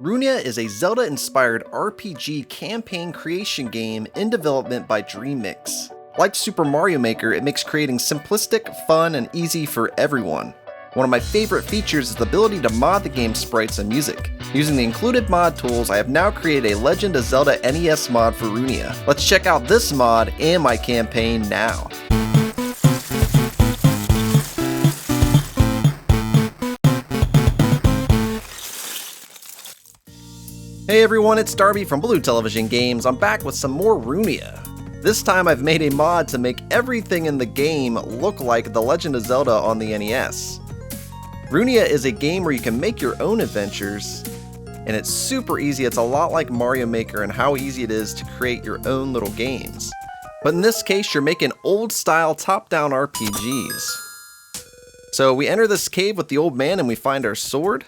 Runiya is a Zelda-inspired RPG campaign creation game in development by DreamMix. Like Super Mario Maker, it makes creating simplistic, fun, and easy for everyone. One of my favorite features is the ability to mod the game's sprites and music. Using the included mod tools, I have now created a Legend of Zelda NES mod for Runiya. Let's check out this mod and my campaign now. Hey everyone, it's Darby from Blue Television Games. I'm back with some more Runiya. This time I've made a mod to make everything in the game look like The Legend of Zelda on the NES. Runiya is a game where you can make your own adventures, and it's super easy. It's a lot like Mario Maker and how easy it is to create your own little games. But in this case, you're making old-style top-down RPGs. So we enter this cave with the old man and we find our sword.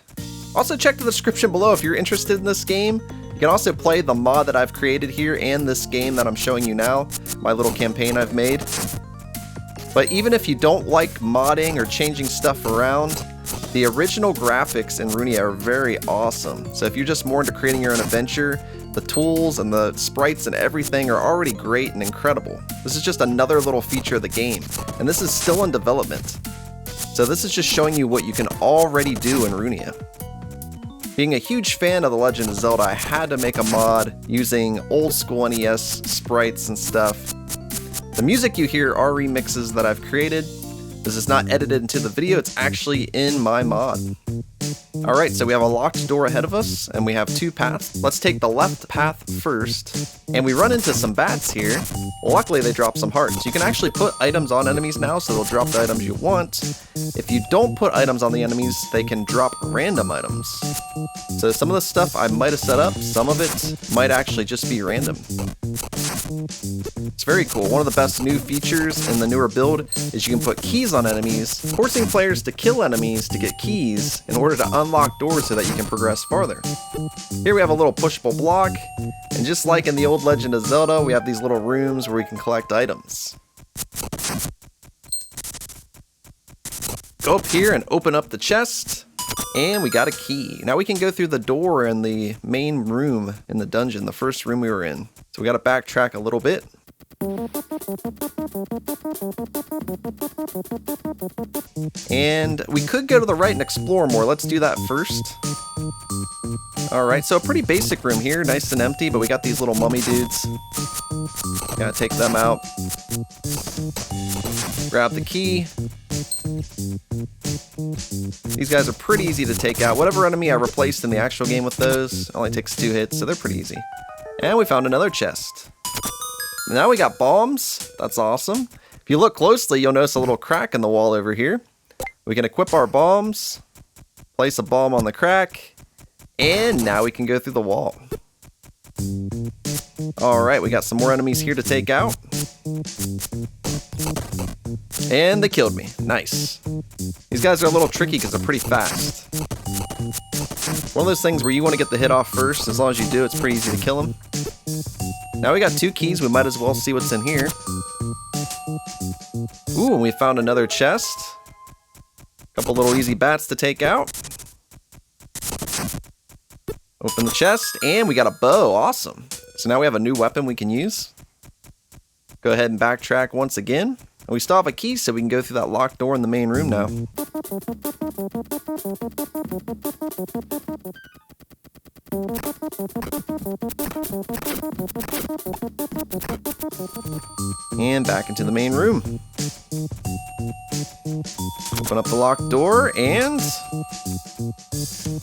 Also check the description below if you're interested in this game. You can also play the mod that I've created here and this game that I'm showing you now, my little campaign I've made. But even if you don't like modding or changing stuff around, the original graphics in Runiya are very awesome. So if you're just more into creating your own adventure, the tools and the sprites and everything are already great and incredible. This is just another little feature of the game, and this is still in development. So this is just showing you what you can already do in Runiya. Being a huge fan of The Legend of Zelda, I had to make a mod using old school NES sprites and stuff. The music you hear are remixes that I've created. This is not edited into the video, it's actually in my mod. Alright, so we have a locked door ahead of us, and we have two paths. Let's take the left path first, and we run into some bats here. Luckily they drop some hearts. You can actually put items on enemies now, so they'll drop the items you want. If you don't put items on the enemies, they can drop random items. So some of the stuff I might have set up, some of it might actually just be random. It's very cool. One of the best new features in the newer build is you can put keys on enemies, forcing players to kill enemies to get keys in order to unlock doors so that you can progress farther. Here we have a little pushable block, and just like in the old Legend of Zelda, we have these little rooms where we can collect items. Go up here and open up the chest, and we got a key. Now we can go through the door in the main room in the dungeon, the first room we were in. So we got to backtrack a little bit. And we could go to the right and explore more. Let's do that first. Alright, so a pretty basic room here, nice and empty, but we got these little mummy dudes. Gotta take them out. Grab the key. These guys are pretty easy to take out. Whatever enemy I replaced in the actual game with those, only takes 2 hits, so they're pretty easy. And we found another chest. Now we got bombs. That's awesome. If you look closely, you'll notice a little crack in the wall over here. We can equip our bombs, place a bomb on the crack, and now we can go through the wall. Alright, we got some more enemies here to take out. And they killed me. Nice. These guys are a little tricky because they're pretty fast. One of those things where you want to get the hit off first. As long as you do, it's pretty easy to kill them. Now we got 2 keys. We might as well see what's in here. Ooh, and we found another chest. Couple little easy bats to take out. Open the chest, and we got a bow. Awesome. So now we have a new weapon we can use. Go ahead and backtrack once again. And we still have a key, so we can go through that locked door in the main room now. And back into the main room. Open up the locked door, and...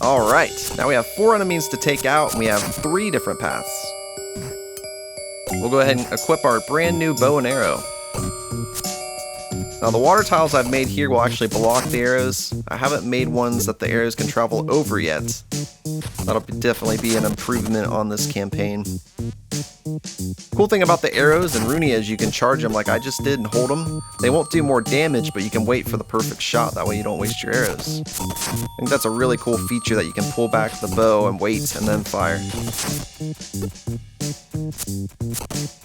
Alright, now we have 4 enemies to take out, and we have 3 different paths. We'll go ahead and equip our brand new bow and arrow. Now the water tiles I've made here will actually block the arrows. I haven't made ones that the arrows can travel over yet. That'll definitely be an improvement on this campaign. Cool thing about the arrows in Runiya is you can charge them like I just did and hold them. They won't do more damage, but you can wait for the perfect shot. That way you don't waste your arrows. I think that's a really cool feature that you can pull back the bow and wait and then fire.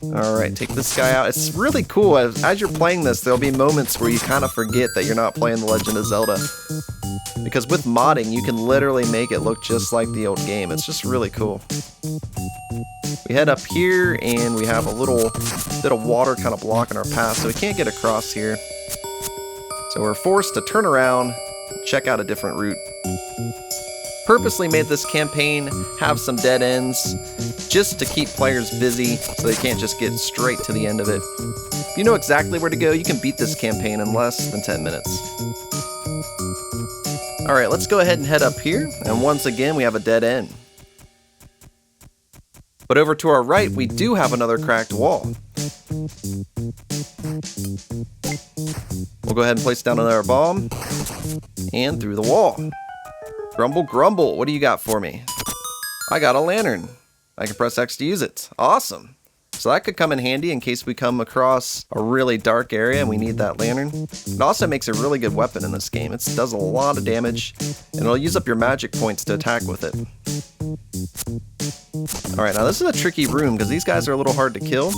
Alright, take this guy out. It's really cool. As you're playing this, there'll be moments where you kind of forget that you're not playing The Legend of Zelda. Because with modding, you can literally make it look just like the old game. It's just really cool. We head up here, and we have a little bit of water kind of blocking our path, so we can't get across here. So we're forced to turn around and check out a different route. Purposely made this campaign have some dead ends just to keep players busy so they can't just get straight to the end of it. If you know exactly where to go, you can beat this campaign in less than 10 minutes. Alright, let's go ahead and head up here, and once again we have a dead end. But over to our right, we do have another cracked wall. We'll go ahead and place down another bomb, and through the wall. Grumble, grumble, what do you got for me? I got a lantern. I can press X to use it. Awesome. So that could come in handy in case we come across a really dark area and we need that lantern. It also makes a really good weapon in this game. It does a lot of damage, and it'll use up your magic points to attack with it. Alright, now this is a tricky room because these guys are a little hard to kill.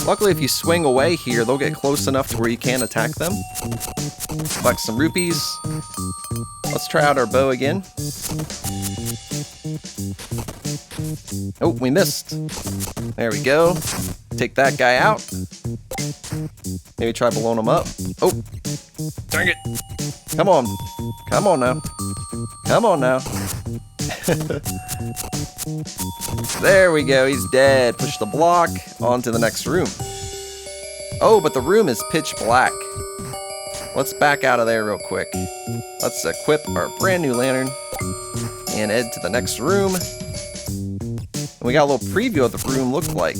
Luckily, if you swing away here, they'll get close enough to where you can attack them. Collect some rupees. Let's try out our bow again. Oh, we missed. There we go. Take that guy out. Maybe try blowing him up. Oh, dang it. Come on. Come on now. Come on now. There we go, he's dead. Push the block onto the next room. Oh, but the room is pitch black. Let's back out of there real quick. Let's equip our brand new lantern and head to the next room. And we got a little preview of the room looked like.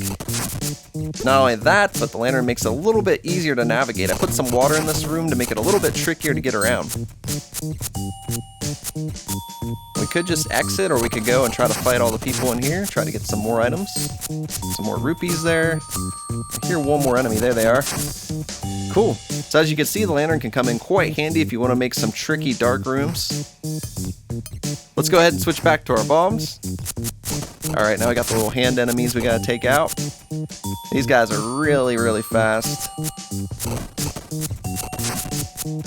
Not only that, but the lantern makes it a little bit easier to navigate. I put some water in this room to make it a little bit trickier to get around. We could just exit, or we could go and try to fight all the people in here, try to get some more items. Some more rupees there. I hear one more enemy. There they are. Cool. So as you can see, the lantern can come in quite handy if you want to make some tricky dark rooms. Let's go ahead and switch back to our bombs. Alright, now we got the little hand enemies we gotta take out. These guys are really, really fast.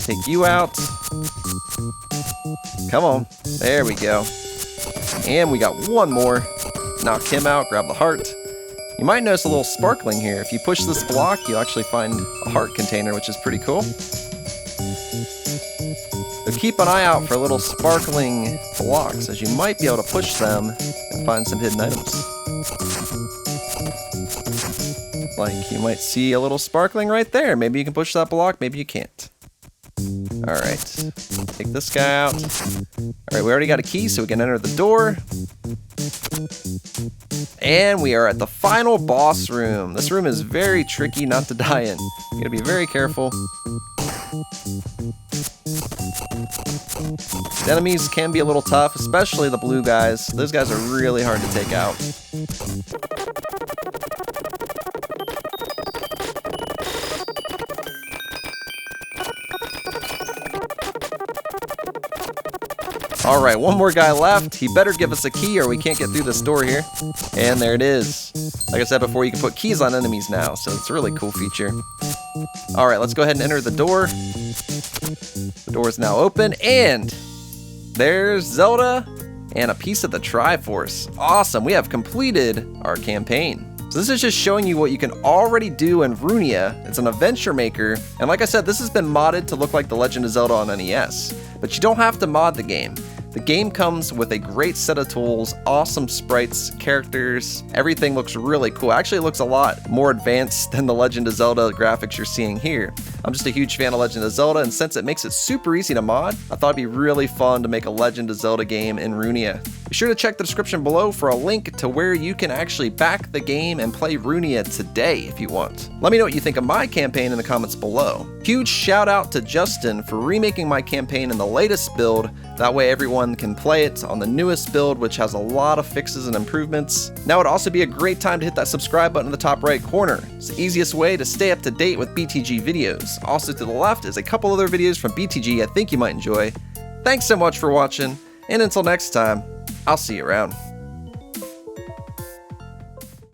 Take you out. Come on. There we go. And we got one more. Knock him out, grab the heart. You might notice a little sparkling here. If you push this block, you'll actually find a heart container, which is pretty cool. So keep an eye out for little sparkling blocks, as you might be able to push them and find some hidden items. Like, you might see a little sparkling right there. Maybe you can push that block, maybe you can't. Alright, take this guy out. Alright, we already got a key, so we can enter the door. And we are at the final boss room. This room is very tricky not to die in. You gotta be very careful. The enemies can be a little tough, especially the blue guys. Those guys are really hard to take out. Alright, one more guy left. He better give us a key or we can't get through this door here. And there it is. Like I said before, you can put keys on enemies now, so it's a really cool feature. Alright, let's go ahead and enter the door. The door is now open, and there's Zelda and a piece of the Triforce. Awesome, we have completed our campaign. So this is just showing you what you can already do in Runiya. It's an adventure maker, and like I said, this has been modded to look like The Legend of Zelda on NES. But you don't have to mod the game. The game comes with a great set of tools, awesome sprites, characters, everything looks really cool. Actually, it looks a lot more advanced than the Legend of Zelda graphics you're seeing here. I'm just a huge fan of Legend of Zelda, and since it makes it super easy to mod, I thought it'd be really fun to make a Legend of Zelda game in Runiya. Be sure to check the description below for a link to where you can actually back the game and play Runiya today if you want. Let me know what you think of my campaign in the comments below. Huge shout out to Justin for remaking my campaign in the latest build. That way everyone can play it on the newest build, which has a lot of fixes and improvements. Now would also be a great time to hit that subscribe button in the top right corner. It's the easiest way to stay up to date with BTG videos. Also to the left is a couple other videos from BTG I think you might enjoy. Thanks so much for watching, and until next time, I'll see you around.